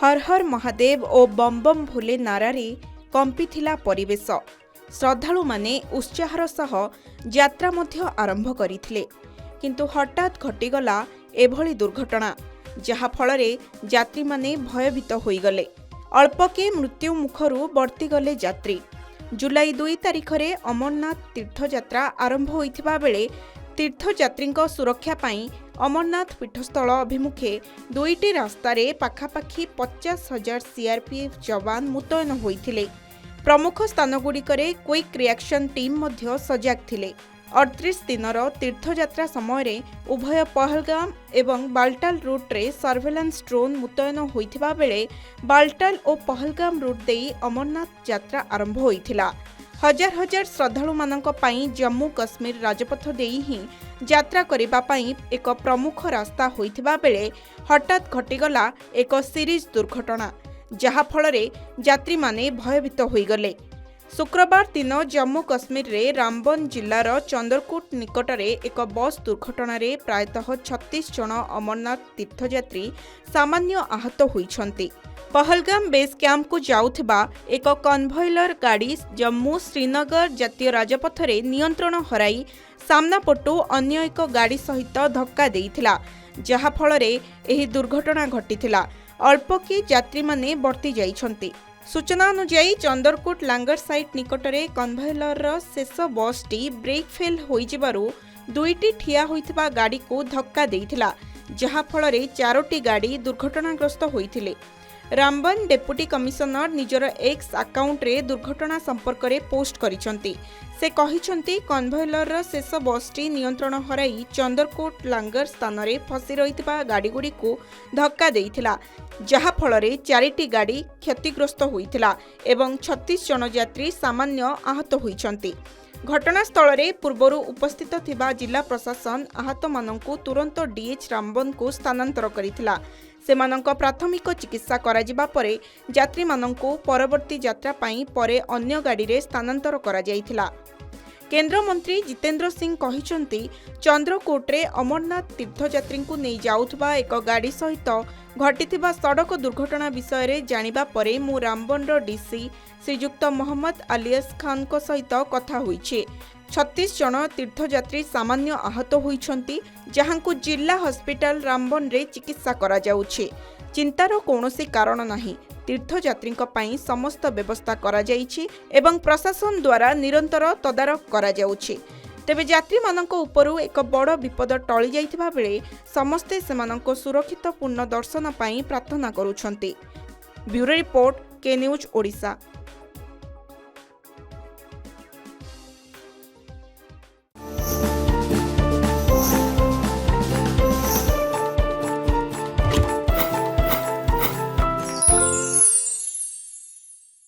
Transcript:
हर हर महादेव और बम बम भोले नारारे कंपिथिला परिवेश। श्रद्धालु माने उत्साहर सह यात्रा मध्य आरंभ करिथिले, किंतु हठात घटिगला एभली दुर्घटना जहा फलरे यात्री माने भयभीत होइगले। अल्पके मृत्यु मुखरु बर्तीगले यात्री। जुलाई 2 तारिख रे अमरनाथ तीर्थयात्रा आरंभ होइथिबा बेले तीर्थयात्रींक सुरक्षा पाई अमरनाथ पीठस्थल अभिमुखे दुईटी रास्तारे पाखापाखि 50,000 सीआरपीएफ जवान मुतयन होइथिले। प्रमुख स्थानगुड़िकरे क्विक रिएक्शन टीम मध्य सजाग थिले। 38 दिनर तीर्थयात्रा समय उभय पहलगाम एवं बाल्टाल रूट रे सर्वेलांस ड्रोन मुतयन होइथिबा बेले बाल्टाल और पहलगाम रूट देई अमरनाथ यात्रा आरंभ होइथिला। हजार हजार श्रद्धालु मानक पाई जम्मू कश्मीर राजपथ देई ही यात्रा करिबा पाई एक प्रमुख रास्ता होइथिबा बेले हठात घटिगला एक सीरीज दुर्घटना जहा फलरे यात्री माने भयभीत होइगले। शुक्रवार दिन जम्मू कश्मीर रे रामबन जिल्लार चंदरकोट निकटरे एक बस दुर्घटना रे प्रायतः 36 जन अमरनाथ तीर्थयात्री सामान्य आहत होइछन्ति। पहलगाम बेस कैंप को जाउथिबा एक कन्भॉयलर गाड़ी जम्मू श्रीनगर जातीय राजपथ रे नियंत्रण हराई सामना पटु अन्य एक गाड़ी सहित धक्का देइथिला, जहा फलरे एही दुर्घटना घटिथिला। अल्पके यात्री माने बर्ती जाइछन्ति। सूचना अनुसार चंदरकोट लांगर साइट निकटरे कन्भॉयलर शेष बस टी ब्रेक फेल होइजिबारु दुईटी ठिया होइथिबा गाड़ी को धक्का देइथिला, जहा फलरे 4टी गाड़ी दुर्घटनाग्रस्त होइथिले। रामबन डेप्यूटी कमिशनर निजर एक्स अकाउंट रे दुर्घटना संपर्क रे पोस्ट करिसंती। से कहिसंती कन्भॉयलर शेष बसटी नियंत्रण हराई चंदरकोट लांगर स्थान रे फसी रहितबा गाड़ी गुडी को धक्का देइथिला, जहा फलरे 4टी गाड़ी क्षतिग्रस्त होइथिला एवं 36 जन यात्री सामान्य आहत होइछंती। घटनास्थल रे पूर्वरु उपस्थित थिबा जिला प्रशासन आहत माननकु तुरंत डीएच रामबन को स्थानांतर करिथिला। सेमानंक प्राथमिक चिकित्सा कराजिबा परे यात्री माननकु परवर्ती यात्रा पाई परे अन्य गाड़ी रे स्थानांतर करा जाइथिला। केंद्र मंत्री जितेंद्र सिंह कहिसंती चंद्रकोट रे अमरनाथ तीर्थयात्री को नहीं जाउथबा एक गाड़ी सहित घटिथिबा सड़क दुर्घटना विषय रे जानिबा परे मु रामबनर डीसी श्रीजुक्त मोहम्मद आलियास खान को सहित कथा होइछे। 36 जन तीर्थयात्री सामान्य आहत होइछंती, जहांकु जिला हॉस्पिटल रामबन रे चिकित्सा करा जाउछे। चिंतार कौनसी कारण नाही। तीर्थयात्री पाई समस्त व्यवस्था करा जाइछि एवं प्रशासन द्वारा निरंतर तदारख करा जाउछि। तेबे यात्री मानक उपरु एक बड़ विपद टळी जाइथिबा बेले समस्ते सेमानक सुरक्षित पूर्ण दर्शन पाई प्रार्थना करूछंती। ब्यूरो रिपोर्ट के न्यूज ओडिशा।